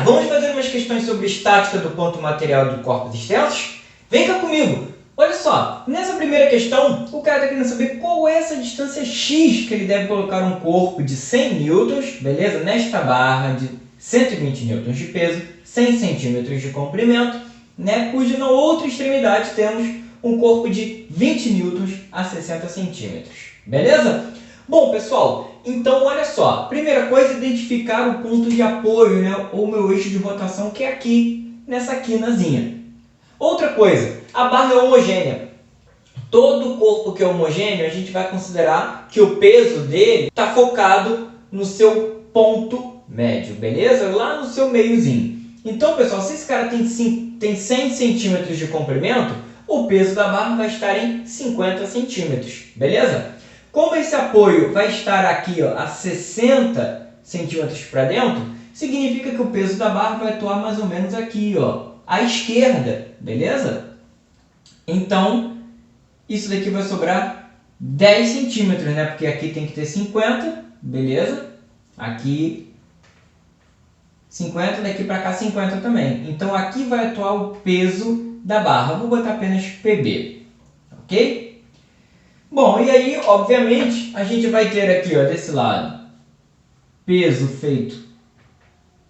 vamos fazer umas questões sobre estática do ponto material de corpos extensos? Vem cá comigo! Olha só, nessa primeira questão, o cara está querendo saber qual é essa distância x que ele deve colocar um corpo de 100 newtons, beleza? Nesta barra de 120 newtons de peso, 100 centímetros de comprimento, né? Cuja na outra extremidade temos um corpo de 20 newtons a 60 centímetros, beleza? Bom, pessoal, então olha só, primeira coisa é identificar o ponto de apoio, né? Ou meu eixo de rotação, que é aqui, nessa quinazinha. Outra coisa, a barra é homogênea. Todo corpo que é homogêneo, a gente vai considerar que o peso dele está focado no seu ponto médio, beleza? Lá no seu meiozinho. Então, pessoal, se esse cara tem 100 centímetros de comprimento, o peso da barra vai estar em 50 centímetros, beleza? Como esse apoio vai estar aqui, ó, a 60 centímetros para dentro, significa que o peso da barra vai atuar mais ou menos aqui, ó, à esquerda, beleza? Então, isso daqui vai sobrar 10 centímetros, né? Porque aqui tem que ter 50, beleza? Aqui 50, daqui para cá 50 também. Então, aqui vai atuar o peso da barra. Vou botar apenas PB, ok? Bom, e aí, obviamente, a gente vai ter aqui, ó, desse lado, peso feito,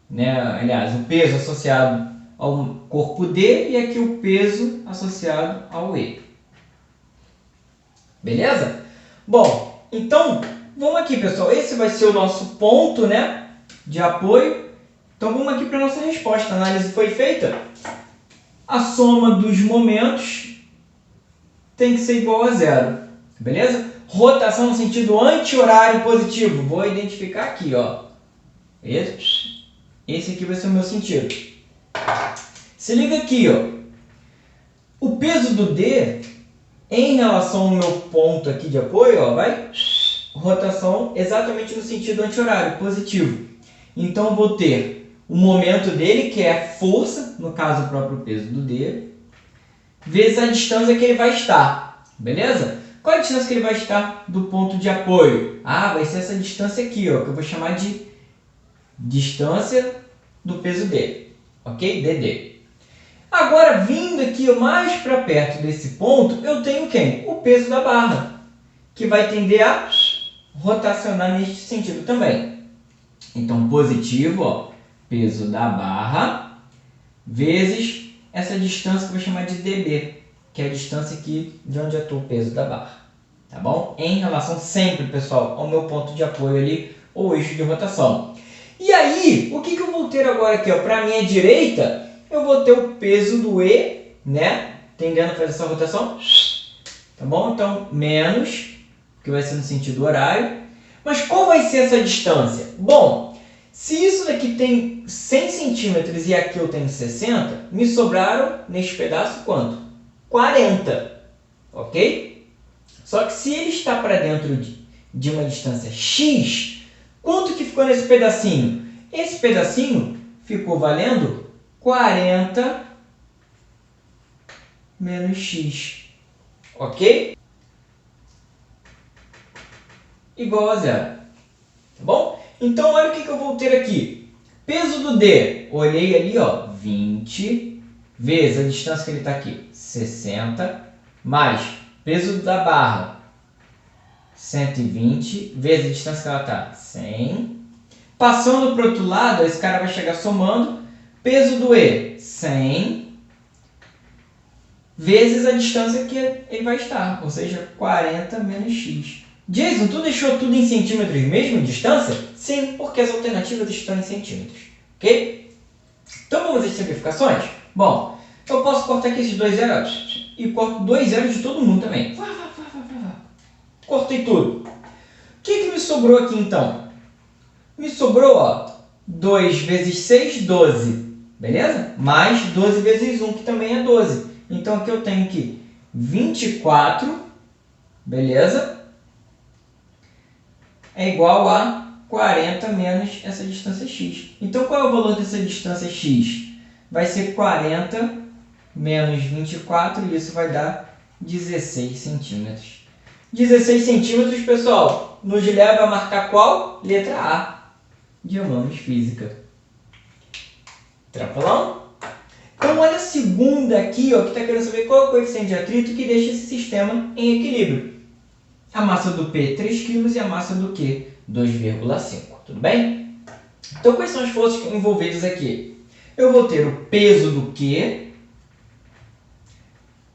né? Aliás, o peso associado ao corpo D e aqui o peso associado ao E. Beleza? Bom, então, vamos aqui, pessoal. Esse vai ser o nosso ponto, né, de apoio. Então, vamos aqui para a nossa resposta. A análise foi feita. A soma dos momentos tem que ser igual a zero. Beleza? Rotação no sentido anti-horário positivo. Vou identificar aqui, ó. Esse aqui vai ser o meu sentido. Se liga aqui, ó. O peso do D em relação ao meu ponto aqui de apoio, ó, vai rotação exatamente no sentido anti-horário positivo. Então, eu vou ter o momento dele, que é a força, no caso o próprio peso do D, vezes a distância que ele vai estar. Beleza? Qual é a distância que ele vai estar do ponto de apoio? Ah, vai ser essa distância aqui, ó, que eu vou chamar de distância do peso D. Ok? DD. Agora, vindo aqui mais para perto desse ponto, eu tenho quem? O peso da barra, que vai tender a rotacionar neste sentido também. Então, positivo, ó, peso da barra, vezes essa distância que eu vou chamar de DB, que é a distância aqui de onde atua o peso da barra. Tá bom? Em relação sempre, pessoal, ao meu ponto de apoio ali, ou eixo de rotação. E aí, o que eu vou ter agora aqui? Para a minha direita, eu vou ter o peso do E, né? Tendendo a fazer essa rotação. Tá bom? Então, menos, que vai ser no sentido horário. Mas qual vai ser essa distância? Bom, se isso daqui tem 100 centímetros e aqui eu tenho 60, me sobraram neste pedaço quanto? 40. Ok? Só que se ele está para dentro de uma distância x, quanto que ficou nesse pedacinho? Esse pedacinho ficou valendo 40 menos x. Ok? Igual a zero. Tá bom? Então, olha o que eu vou ter aqui. Peso do D, olhei ali, ó, 20, vezes a distância que ele está aqui, 60, mais peso da barra, 120, vezes a distância que ela está, 100. Passando para o outro lado, esse cara vai chegar somando, peso do E, 100, vezes a distância que ele vai estar, ou seja, 40 menos x. Jason, tu deixou tudo em centímetros mesmo, distância? Sim, porque as alternativas estão em centímetros. Ok? Então vamos às simplificações? Bom, eu posso cortar aqui esses dois zeros e corto 2 zeros de todo mundo também. Cortei tudo. O que me sobrou aqui então? Me sobrou, ó, 2 vezes 6, 12. Beleza? Mais 12 vezes 1, que também é 12. Então aqui eu tenho que 24, beleza? É igual a 40 menos essa distância x. Então, qual é o valor dessa distância x? Vai ser 40 menos 24, e isso vai dar 16 centímetros. 16 centímetros, pessoal, nos leva a marcar qual? Letra A, de humanos física. Tranquilão? Então olha a segunda aqui, ó, que está querendo saber qual é o coeficiente de atrito que deixa esse sistema em equilíbrio. A massa do P 3 kg e a massa do Q 2,5. Tudo bem? Então quais são as forças envolvidas aqui? Eu vou ter o peso do Q,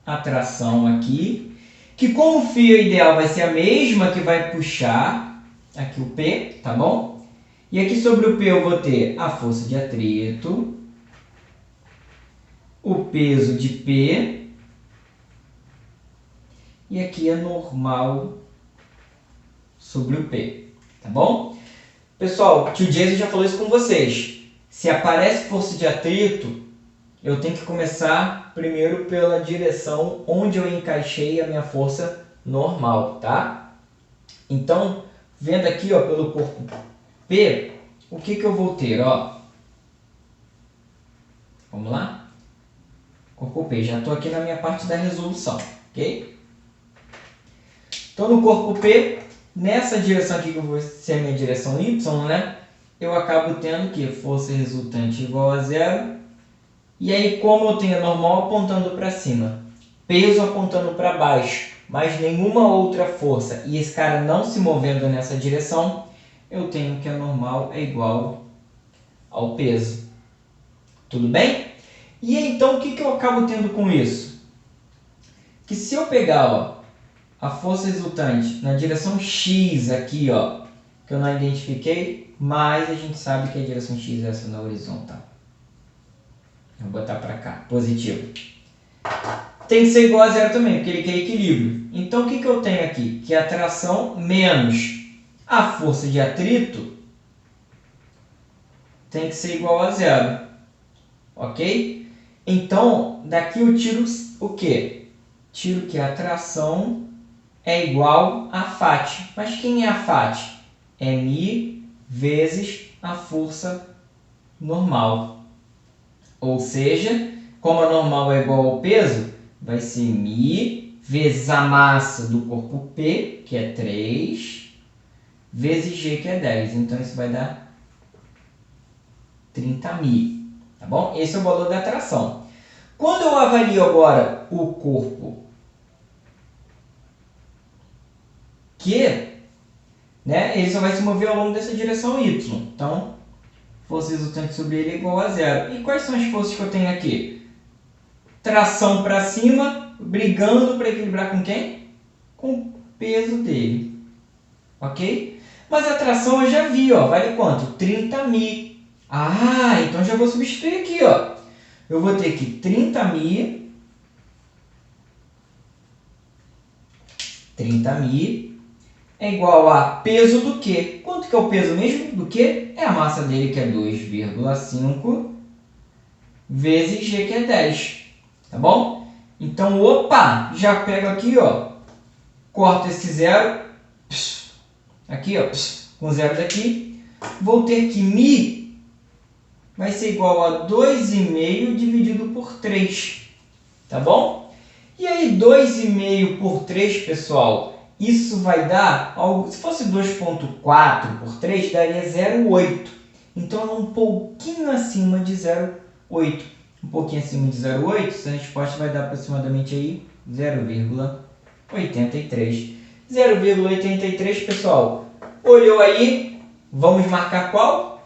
a tração aqui, que como o fio ideal vai ser a mesma que vai puxar aqui o P, tá bom? E aqui sobre o P eu vou ter a força de atrito, o peso de P, e aqui é normal sobre o P, tá bom? Pessoal, o tio Jason já falou isso com vocês. Se aparece força de atrito, eu tenho que começar primeiro pela direção onde eu encaixei a minha força normal, tá? Então, vendo aqui, ó, pelo corpo P, o que eu vou ter, ó? Vamos lá? Corpo P, já estou aqui na minha parte da resolução, ok? Então, no corpo P, nessa direção aqui que vai ser a minha direção Y, né? Eu acabo tendo que força resultante igual a zero. E aí, como eu tenho a normal apontando para cima, peso apontando para baixo, mas nenhuma outra força, e esse cara não se movendo nessa direção, eu tenho que a normal é igual ao peso. Tudo bem? E então, o que eu acabo tendo com isso? Que se eu pegar, ó, a força resultante na direção X aqui, ó, que eu não identifiquei, mas a gente sabe que a direção X é essa na horizontal. Vou botar para cá, positivo. Tem que ser igual a zero também, porque ele quer equilíbrio. Então, o que eu tenho aqui? Que a tração menos a força de atrito tem que ser igual a zero. Ok? Então, daqui eu tiro o quê? Tiro que a tração é igual a FAT. Mas quem é a FAT? É μ vezes a força normal. Ou seja, como a normal é igual ao peso, vai ser μ vezes a massa do corpo P, que é 3, vezes G, que é 10. Então, isso vai dar 30.000. Tá bom? Esse é o valor da tração. Quando eu avalio agora o corpo Q, né, ele só vai se mover ao longo dessa direção Y. Então, força resultante sobre ele é igual a zero. E quais são as forças que eu tenho aqui? Tração para cima, brigando para equilibrar com quem? Com o peso dele. Ok? Mas a tração eu já vi, ó, vale quanto? 30.000. Ah, então já vou substituir aqui, ó. Eu vou ter que 30.000 é igual a peso do Q. Quanto que é o peso mesmo do Q? É a massa dele, que é 2,5 vezes G, que é 10. Tá bom? Então, opa, já pego aqui, ó, corto esse zero, aqui, ó, com zero daqui, vou ter que μ vai ser igual a 2,5 dividido por 3, tá bom? E aí, 2,5 por 3, pessoal, isso vai dar, se fosse 2,4 por 3, daria 0,8. Então, é um pouquinho acima de 0,8. Um pouquinho acima de 0,8, essa resposta vai dar aproximadamente aí 0,83. 0,83, pessoal. Olhou aí? Vamos marcar qual?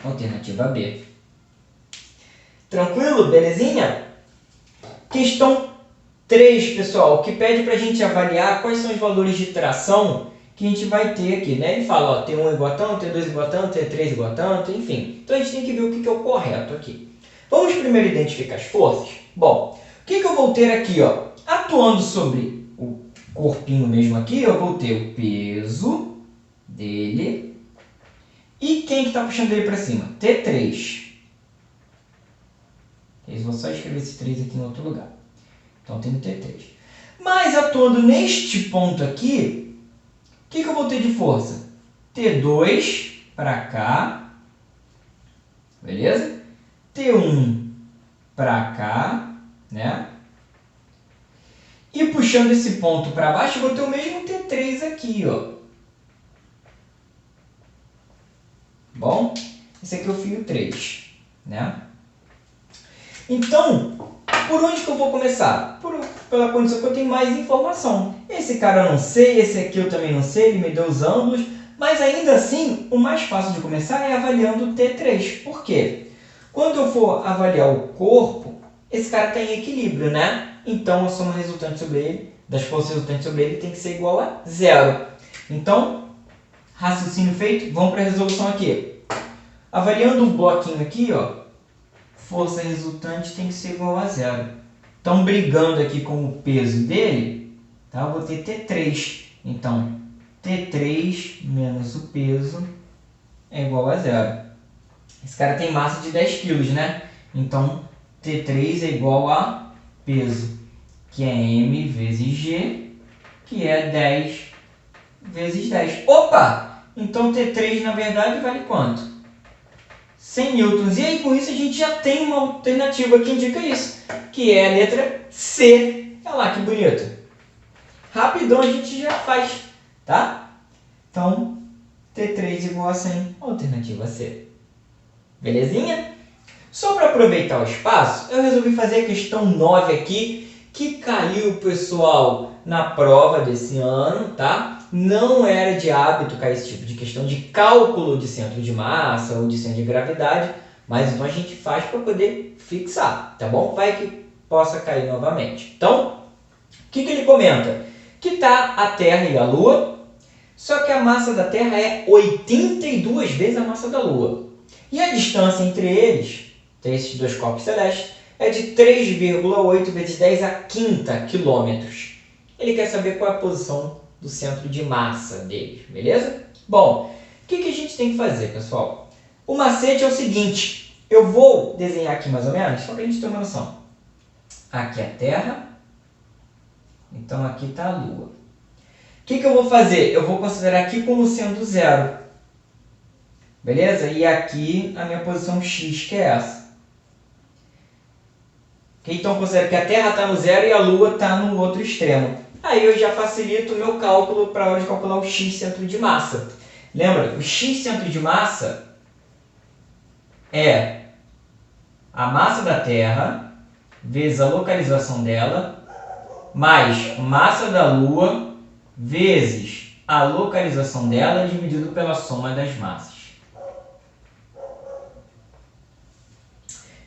Alternativa B. Tranquilo? Belezinha? Questão 3, pessoal, que pede para a gente avaliar quais são os valores de tração que a gente vai ter aqui, né? Ele fala, ó, T1 igual a tanto, T2 igual a tanto, T3 igual a tanto, enfim. Então, a gente tem que ver o que é o correto aqui. Vamos primeiro identificar as forças? Bom, o que eu vou ter aqui, ó? Atuando sobre o corpinho mesmo aqui, eu vou ter o peso dele. E quem que está puxando ele para cima? T3. Eu vou só escrever esse 3 aqui em outro lugar. Então, tem o T3. Mas, atuando neste ponto aqui, o que eu vou ter de força? T2 para cá. Beleza? T1 para cá, né? E puxando esse ponto para baixo, eu vou ter o mesmo T3 aqui, ó. Bom, esse aqui é o fio 3. né? Então, por onde que eu vou começar? Pela condição que eu tenho mais informação. Esse cara eu não sei, esse aqui eu também não sei, ele me deu os ângulos, mas ainda assim, o mais fácil de começar é avaliando o T3. Por quê? Quando eu for avaliar o corpo, esse cara está em equilíbrio, né? Então, a soma resultante sobre ele, das forças resultantes sobre ele, tem que ser igual a 0. Então, raciocínio feito, vamos para a resolução aqui. Avaliando o bloquinho aqui, ó, força resultante tem que ser igual a 0. Então, brigando aqui com o peso dele, tá? Eu vou ter T3. Então, T3 menos o peso é igual a 0. Esse cara tem massa de 10 kg, né? Então, T3 é igual a peso, que é M vezes G, que é 10 vezes 10. Opa! Então, T3, na verdade, vale quanto? 100 newtons. E aí, com isso, a gente já tem uma alternativa que indica isso, que é a letra C. Olha lá, que bonito. Rapidão a gente já faz, tá? Então, T3 igual a 100, alternativa C. Belezinha? Só para aproveitar o espaço, eu resolvi fazer a questão 9 aqui, que caiu, pessoal, na prova desse ano, tá? Não era de hábito cair esse tipo de questão de cálculo de centro de massa ou de centro de gravidade, mas então a gente faz para poder fixar, tá bom? Vai que possa cair novamente. Então, o que ele comenta? Que está a Terra e a Lua, só que a massa da Terra é 82 vezes a massa da Lua. E a distância entre eles, esses dois corpos celestes, é de 3,8 vezes 10 a quinta quilômetros. Ele quer saber qual é a posição do centro de massa deles, beleza? Bom, o que a gente tem que fazer, pessoal? O macete é o seguinte, eu vou desenhar aqui mais ou menos, só para a gente ter uma noção. Aqui é a Terra, então aqui está a Lua. O que eu vou fazer? Eu vou considerar aqui como sendo 0. Beleza? E aqui a minha posição X, que é essa. Então, eu considero que a Terra está no 0 e a Lua está no outro extremo. Aí eu já facilito o meu cálculo para a hora de calcular o X centro de massa. Lembra? O X centro de massa é a massa da Terra vezes a localização dela, mais massa da Lua vezes a localização dela dividido pela soma das massas.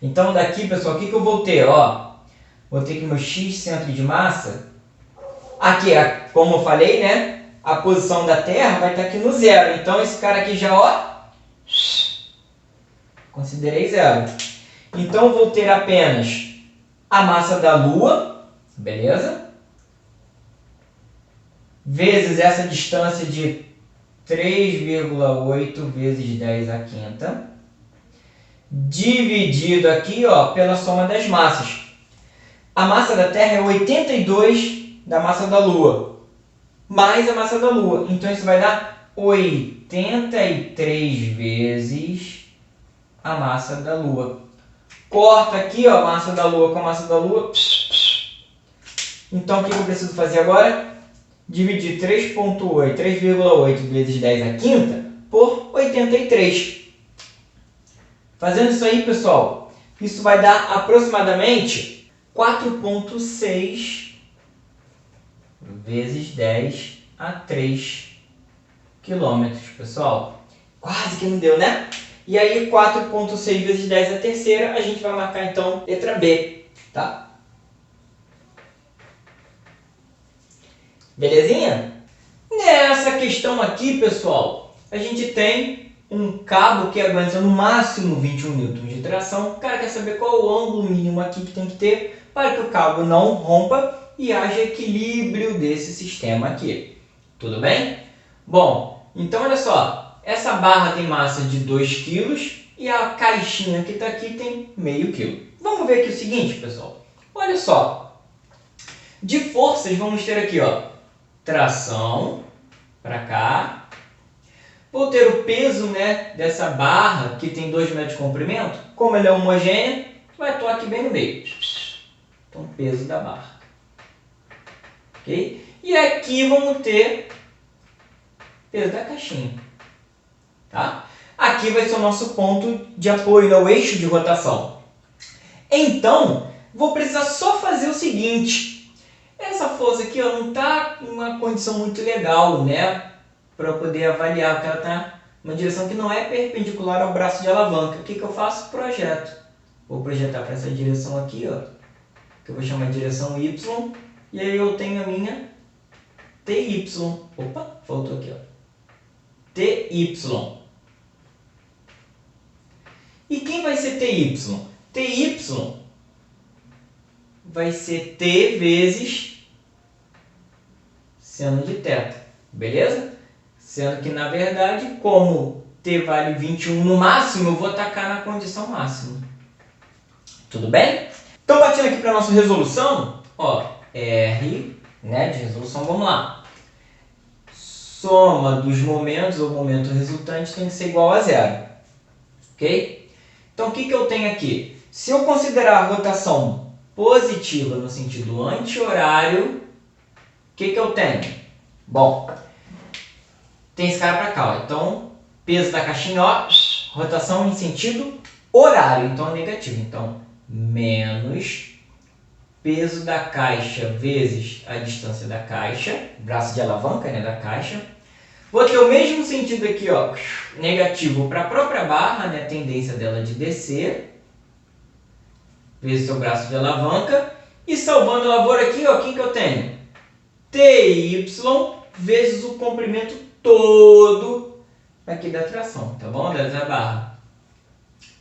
Então, daqui, pessoal, o que eu vou ter? Ó, vou ter que meu X centro de massa, aqui, como eu falei, né? A posição da Terra vai estar aqui no 0. Então, esse cara aqui já, ó, considerei 0. Então, eu vou ter apenas a massa da Lua, beleza? Vezes essa distância de 3,8 vezes 10 a quinta, dividido aqui, ó, pela soma das massas. A massa da Terra é 82 da massa da Lua, mais a massa da Lua. Então, isso vai dar 83 vezes a massa da Lua. Corta aqui, ó, a massa da Lua com a massa da Lua. Então, o que eu preciso fazer agora? Dividir 3,8 vezes 10 a quinta por 83. Fazendo isso aí, pessoal, isso vai dar aproximadamente 4,6 vezes 10 a 3 quilômetros, pessoal. Quase que não deu, né? E aí, 4,6 vezes 10 a terceira, a gente vai marcar, então, letra B, tá? Belezinha? Nessa questão aqui, pessoal, a gente tem um cabo que aguenta no máximo 21 N de tração. O cara quer saber qual o ângulo mínimo aqui que tem que ter para que o cabo não rompa e haja equilíbrio desse sistema aqui. Tudo bem? Bom, então olha só, essa barra tem massa de 2 kg e a caixinha que está aqui tem meio quilo. Vamos ver aqui o seguinte, pessoal. Olha só, de forças vamos ter aqui, ó, tração para cá. Vou ter o peso, né, dessa barra que tem 2 metros de comprimento. Como ela é homogênea, vai atuar aqui bem no meio. Então, o peso da barra. Ok? E aqui vamos ter o peso da caixinha. Tá? Aqui vai ser o nosso ponto de apoio, né? O eixo de rotação. Então, vou precisar só fazer o seguinte. Essa força aqui ó, não está em uma condição muito legal, né? Para eu poder avaliar, porque ela está em uma direção que não é perpendicular ao braço de alavanca. O que eu faço? Projeto. Vou projetar para essa direção aqui, ó, que eu vou chamar de direção Y. E aí eu tenho a minha TY. Opa, faltou aqui, ó. TY. E quem vai ser TY? TY vai ser T vezes seno de θ, beleza? Sendo que, na verdade, como T vale 21 no máximo, eu vou tacar na condição máxima. Tudo bem? Então, partindo aqui para a nossa resolução, ó, R, né, de resolução, vamos lá. Soma dos momentos, ou momento resultante, tem que ser igual a zero. Ok? Então, o que eu tenho aqui? Se eu considerar a rotação positiva no sentido anti-horário, o que eu tenho? Bom, tem esse cara para cá, ó. Então, peso da caixinha, ó, rotação em sentido horário, então negativo. Então, menos peso da caixa vezes a distância da caixa, braço de alavanca, né, da caixa. Vou ter o mesmo sentido aqui, ó, negativo para a própria barra, né, a tendência dela de descer, vezes o braço de alavanca. E salvando a lavoura aqui, ó, o que eu tenho? TY vezes o comprimento todo aqui da tração, tá bom? Da barra.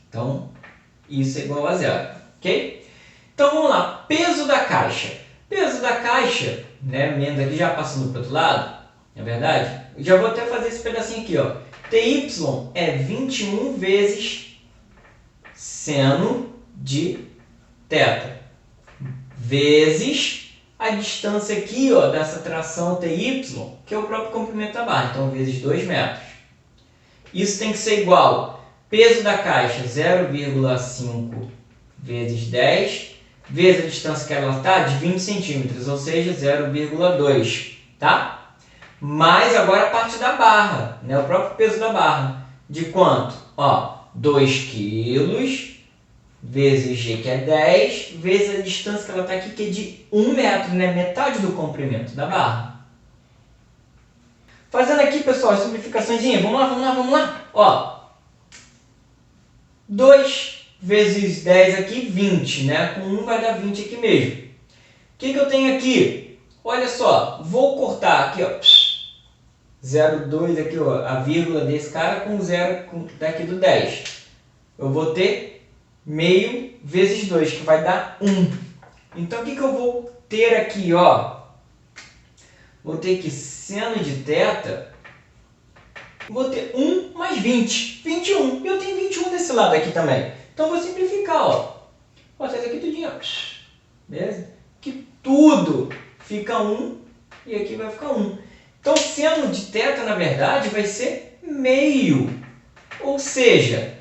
Então, isso é igual a zero, ok? Então, vamos lá. Peso da caixa. Peso da caixa, né, menos aqui já passando para o outro lado, na verdade, eu já vou até fazer esse pedacinho aqui, ó. TY é 21 vezes seno de θ, vezes a distância aqui, ó, dessa tração TY, que é o próprio comprimento da barra, então vezes 2 metros. Isso tem que ser igual, peso da caixa 0,5 vezes 10, vezes a distância que ela está, de 20 centímetros, ou seja, 0,2, tá? Mais agora a parte da barra, né, o próprio peso da barra, de quanto? Ó, 2 quilos vezes G, que é 10, vezes a distância que ela está aqui, que é de 1 metro, né? Metade do comprimento da barra. Fazendo aqui, pessoal, as simplificaçõezinhas. Vamos lá. Ó, 2 vezes 10 aqui, 20, né? Com 1 vai dar 20 aqui mesmo. O que eu tenho aqui? Olha só, vou cortar aqui, ó, 0,2 aqui, ó, a vírgula desse cara com 0 daqui do 10. Eu vou ter meio vezes 2, que vai dar 1. Então, o que eu vou ter aqui, ó? Vou ter que seno de θ, vou ter 1 mais 20, 21. Eu tenho 21 desse lado aqui também. Então, vou simplificar, ó. Vou fazer aqui tudinho, ó. Beleza? Que tudo fica 1 e aqui vai ficar 1. Então, seno de θ, na verdade, vai ser meio. Ou seja,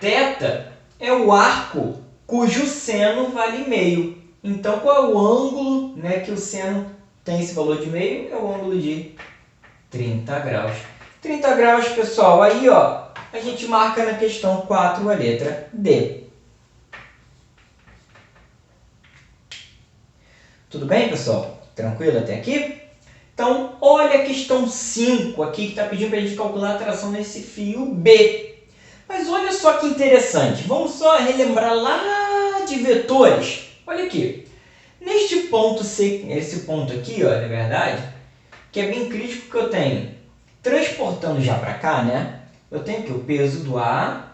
θ é o arco cujo seno vale meio. Então, qual é o ângulo, né, que o seno tem esse valor de meio? É o ângulo de 30 graus. 30 graus, pessoal, aí ó, a gente marca na questão 4 a letra D. Tudo bem, pessoal? Tranquilo até aqui? Então, olha a questão 5 aqui, que está pedindo para a gente calcular a tração nesse fio B. Mas olha só que interessante, vamos só relembrar lá de vetores. Olha aqui, neste ponto C, esse ponto aqui, ó, na verdade, que é bem crítico, que eu tenho, transportando já para cá, né? Eu tenho aqui o peso do A,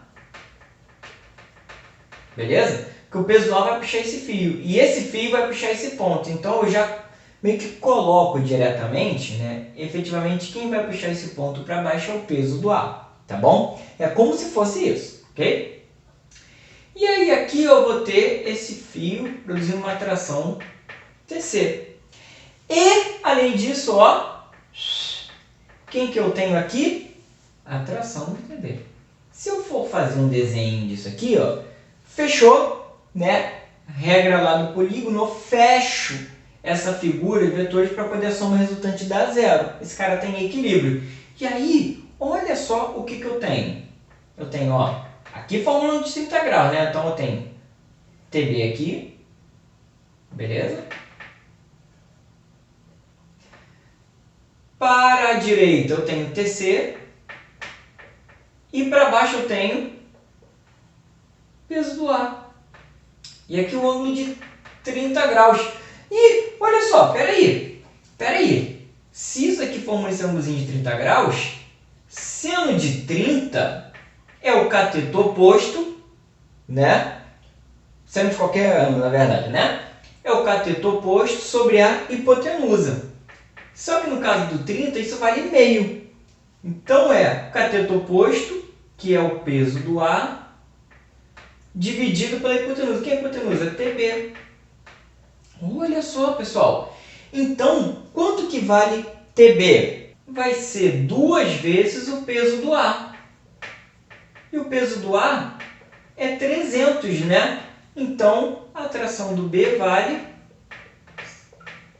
beleza? Que o peso do A vai puxar esse fio, e esse fio vai puxar esse ponto. Então eu já meio que coloco diretamente, né? Efetivamente, quem vai puxar esse ponto para baixo é o peso do A. Tá bom? É como se fosse isso, ok? E aí aqui eu vou ter esse fio produzindo uma tração TC. E, além disso, ó, quem que eu tenho aqui? A tração TB. Se eu for fazer um desenho disso aqui, ó, fechou, né? Regra lá do polígono, eu fecho essa figura de vetores para poder a soma resultante dar zero. Esse cara tem equilíbrio. E aí, olha só o que eu tenho. Eu tenho, ó, aqui fórmula de 30 graus, né? Então eu tenho TB aqui, beleza? Para a direita eu tenho TC e para baixo eu tenho peso do ar. E aqui o ângulo de 30 graus. E olha só, peraí. Se isso aqui for esse ângulozinho de 30 graus, seno de 30 é o cateto oposto, né? Seno de qualquer ângulo, na verdade, né? É o cateto oposto sobre a hipotenusa. Só que no caso do 30, isso vale meio. Então é o cateto oposto, que é o peso do ar, dividido pela hipotenusa. Que é a hipotenusa? TB. Olha só, pessoal. Então, quanto que vale TB? Vai ser 2 vezes o peso do ar. E o peso do ar é 300, né? Então, a tração do B vale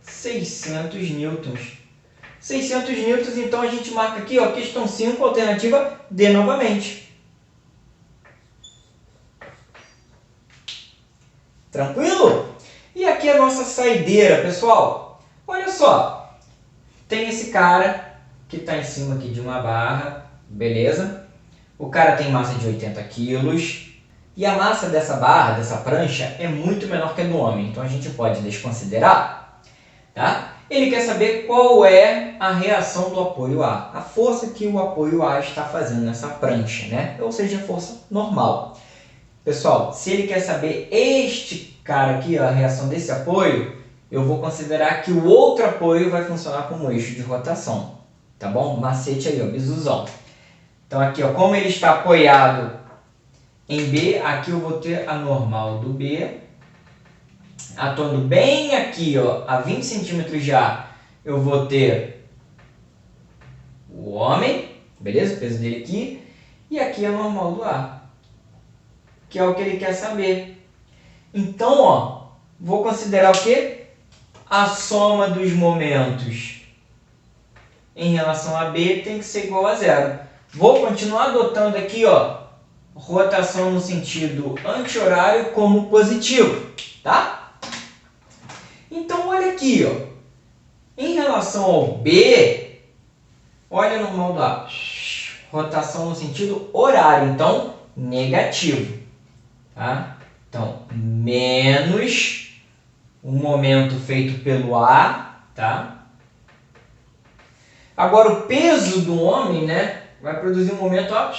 600 newtons. 600 newtons, então a gente marca aqui, ó, questão 5, alternativa D novamente. Tranquilo? E aqui a nossa saideira, pessoal. Olha só, tem esse cara que está em cima aqui de uma barra, beleza? O cara tem massa de 80 quilos. E a massa dessa barra, dessa prancha, é muito menor que a do homem. Então a gente pode desconsiderar, tá? Ele quer saber qual é a reação do apoio A. A força que o apoio A está fazendo nessa prancha, né? Ou seja, a força normal. Pessoal, se ele quer saber este cara aqui, ó, a reação desse apoio, eu vou considerar que o outro apoio vai funcionar como eixo de rotação. Tá bom? Macete aí, ó, bisuzão. Então aqui, ó, como ele está apoiado em B, aqui eu vou ter a normal do B. Atuando bem aqui, ó, a 20 centímetros já, eu vou ter o homem, beleza? O peso dele aqui. E aqui a normal do ar, que é o que ele quer saber. Então, ó, vou considerar o quê? A soma dos momentos em relação a B tem que ser igual a zero. Vou continuar adotando aqui, ó, rotação no sentido anti-horário como positivo, tá? Então, olha aqui, ó. Em relação ao B, olha a normal do A. Rotação no sentido horário, então, negativo. Tá? Então, menos o momento feito pelo A, tá? Agora, o peso do homem, né, vai produzir um momento, ó,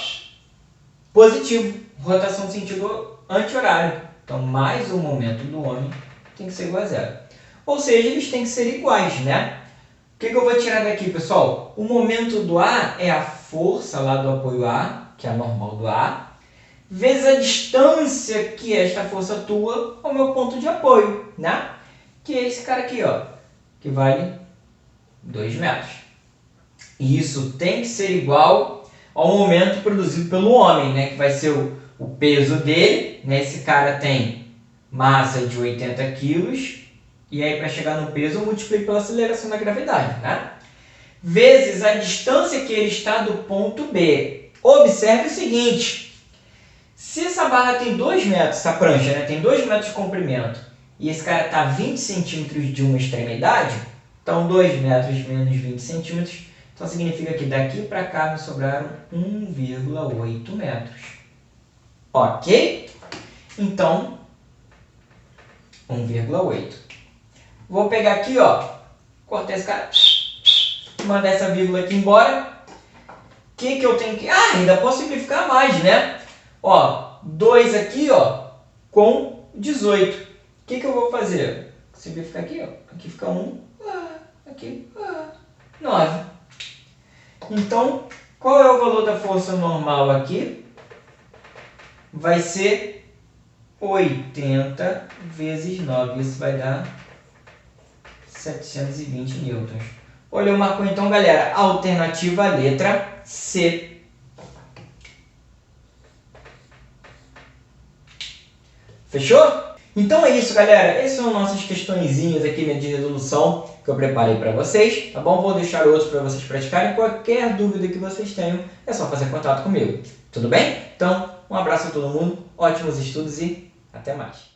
positivo. Rotação no sentido anti-horário. Então, mais o momento do homem tem que ser igual a zero. Ou seja, eles têm que ser iguais, né? O que eu vou tirar daqui, pessoal? O momento do A é a força lá do apoio A, que é a normal do A, vezes a distância que esta força atua ao meu ponto de apoio, né? Que é esse cara aqui, ó, que vale 2 metros. E isso tem que ser igual ao momento produzido pelo homem, né? Que vai ser o peso dele, né? Esse cara tem massa de 80 quilos. E aí, para chegar no peso, eu multiplico pela aceleração da gravidade, né? Vezes a distância que ele está do ponto B. Observe o seguinte. Se essa barra tem 2 metros, essa prancha, né, tem 2 metros de comprimento, e esse cara está a 20 centímetros de uma extremidade, então 2 metros menos 20 centímetros, então significa que daqui para cá me sobraram 1,8 metros. Ok? Então, 1,8. Vou pegar aqui, ó, cortar esse cara, mandar essa vírgula aqui embora. O que eu tenho que... Ah, ainda posso simplificar mais, né? Ó, 2 aqui, ó, com 18. O que eu vou fazer? Simplificar aqui, ó. Aqui fica 1, aqui 9. Então, qual é o valor da força normal aqui? Vai ser 80 vezes 9. Isso vai dar 720 newtons. Olha, eu marco então, galera, a alternativa letra C. Fechou? Então é isso, galera. Essas são nossas questõezinhas aqui de resolução. que eu preparei para vocês, tá bom? Vou deixar outros para vocês praticarem. Qualquer dúvida que vocês tenham, é só fazer contato comigo. Tudo bem? Então, um abraço a todo mundo, ótimos estudos e até mais.